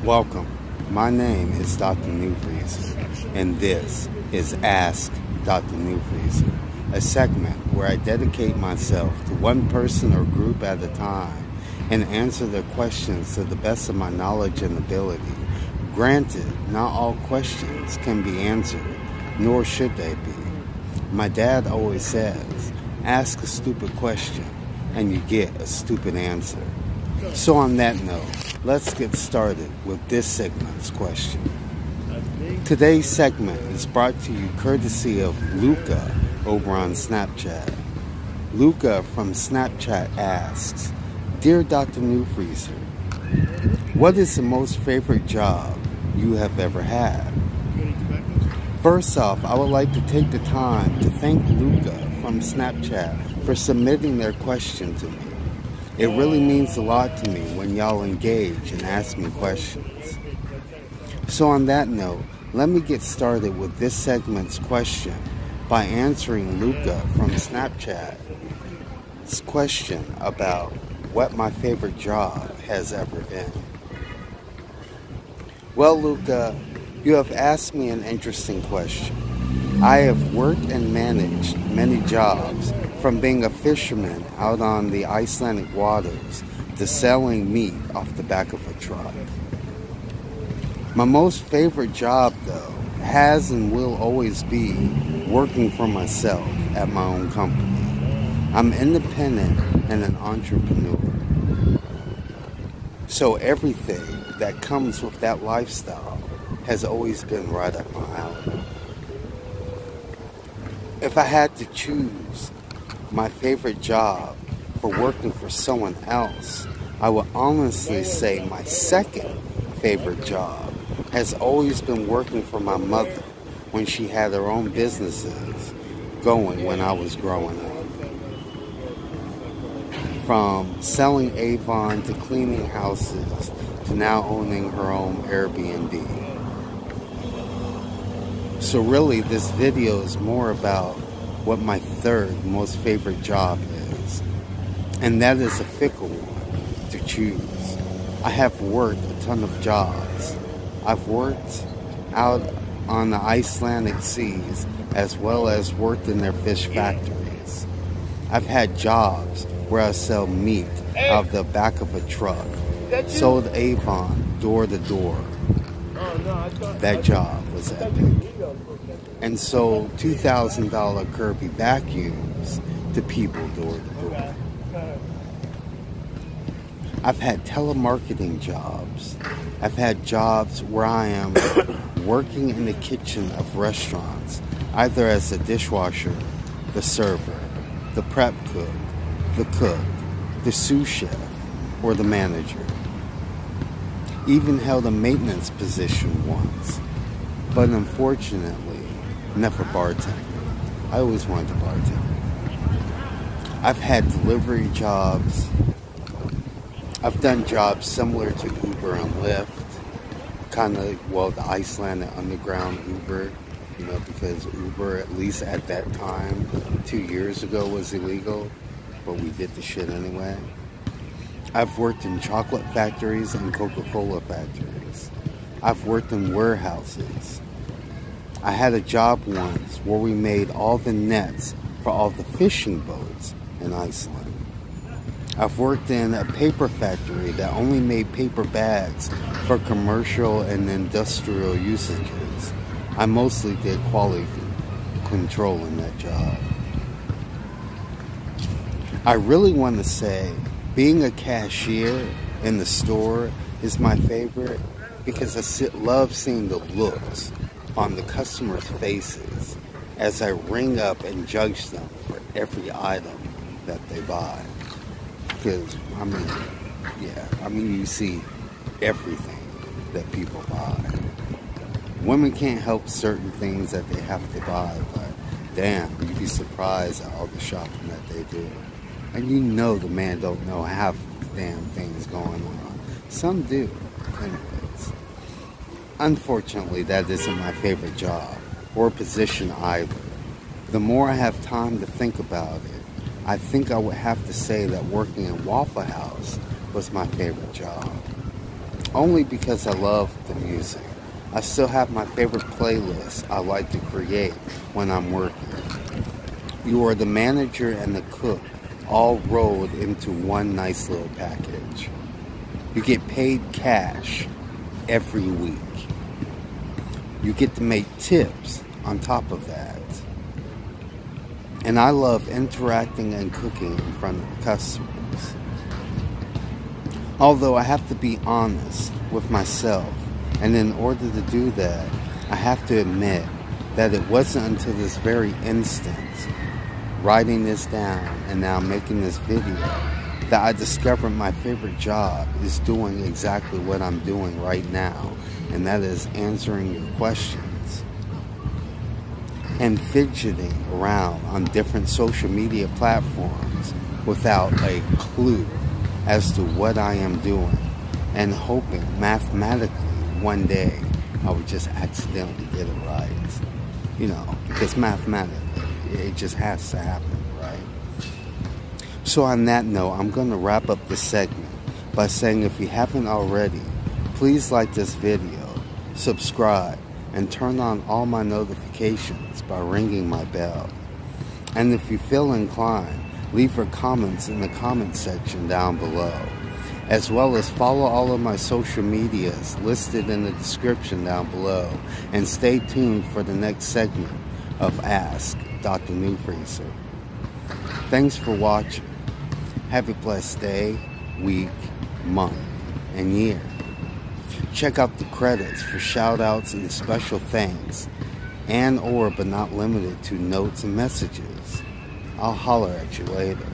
Welcome. My name is Dr. Newfreezer, and this is Ask Dr. Newfreezer, a segment where I dedicate myself to one person or group at a time and answer their questions to the best of my knowledge and ability. Granted, not all questions can be answered, nor should they be. My dad always says, ask a stupid question and you get a stupid answer. So on that note, let's get started with this segment's question. Today's segment is brought to you courtesy of Luca over on Snapchat. Luca from Snapchat asks, Dear Dr. Newfreezer, what is the most favorite job you have ever had? First off, I would like to take the time to thank Luca from Snapchat for submitting their question to me. It really means a lot to me when y'all engage and ask me questions. So on that note, let me get started with this segment's question by answering Luca from Snapchat's question about what my favorite job has ever been. Well, Luca, you have asked me an interesting question. I have worked and managed many jobs, from being a fisherman out on the Icelandic waters to selling meat off the back of a truck. My most favorite job, though, has and will always be working for myself at my own company. I'm independent and an entrepreneur. So everything that comes with that lifestyle has always been right up my alley. If I had to choose my favorite job for working for someone else, I would honestly say my second favorite job has always been working for my mother when she had her own businesses going when I was growing up. From selling Avon to cleaning houses to now owning her own Airbnb. So really, this video is more about what my third most favorite job is. And that is a fickle one to choose. I have worked a ton of jobs. I've worked out on the Icelandic seas as well as worked in their fish factories. I've had jobs where I sell meat out of the back of a truck, sold Avon door to door. That job was epic. And sold $2,000 Kirby vacuums to people door to door. I've had telemarketing jobs. I've had jobs where I am working in the kitchen of restaurants, either as the dishwasher, the server, the prep cook, the sous chef, or the manager. Even held a maintenance position once, but unfortunately, never bartended. I always wanted to bartend. I've had delivery jobs. I've done jobs similar to Uber and Lyft. Kind of, well, the Icelandic underground Uber, you know, because Uber, at least at that time, 2 years ago, was illegal, but we did the shit anyway. I've worked in chocolate factories and Coca-Cola factories. I've worked in warehouses. I had a job once where we made all the nets for all the fishing boats in Iceland. I've worked in a paper factory that only made paper bags for commercial and industrial usages. I mostly did quality control in that job. I really want to say being a cashier in the store is my favorite because I love seeing the looks on the customers' faces as I ring up and judge them for every item that they buy. Because, you see everything that people buy. Women can't help certain things that they have to buy, but damn, you'd be surprised at all the shopping that they do. And you know the man don't know half the damn things going on. Some do, anyways. Unfortunately, that isn't my favorite job or position either. The more I have time to think about it, I think I would have to say that working in Waffle House was my favorite job. only because I love the music. I still have my favorite playlist I like to create when I'm working. You are the manager and the cook all rolled into one nice little package. You get paid cash every week. You get to make tips on top of that. And I love interacting and cooking in front of customers. Although I have to be honest with myself, and in order to do that, I have to admit that it wasn't until this very instance, writing this down and now making this video, that I discovered my favorite job is doing exactly what I'm doing right now, and that is answering your questions and fidgeting around on different social media platforms without a clue as to what I am doing, and hoping mathematically one day I would just accidentally get it right. You know, because mathematically it just has to happen, right? So on that note, I'm going to wrap up this segment by saying, if you haven't already, please like this video, subscribe, and turn on all my notifications by ringing my bell. And if you feel inclined, leave your comments in the comment section down below, as well as follow all of my social medias listed in the description down below, and stay tuned for the next segment of Ask Dr. New Freezer. Thanks for watching. Have a blessed day, week, month, and year. Check out the credits for shout-outs and special thanks, and or but not limited to notes and messages. I'll holler at you later.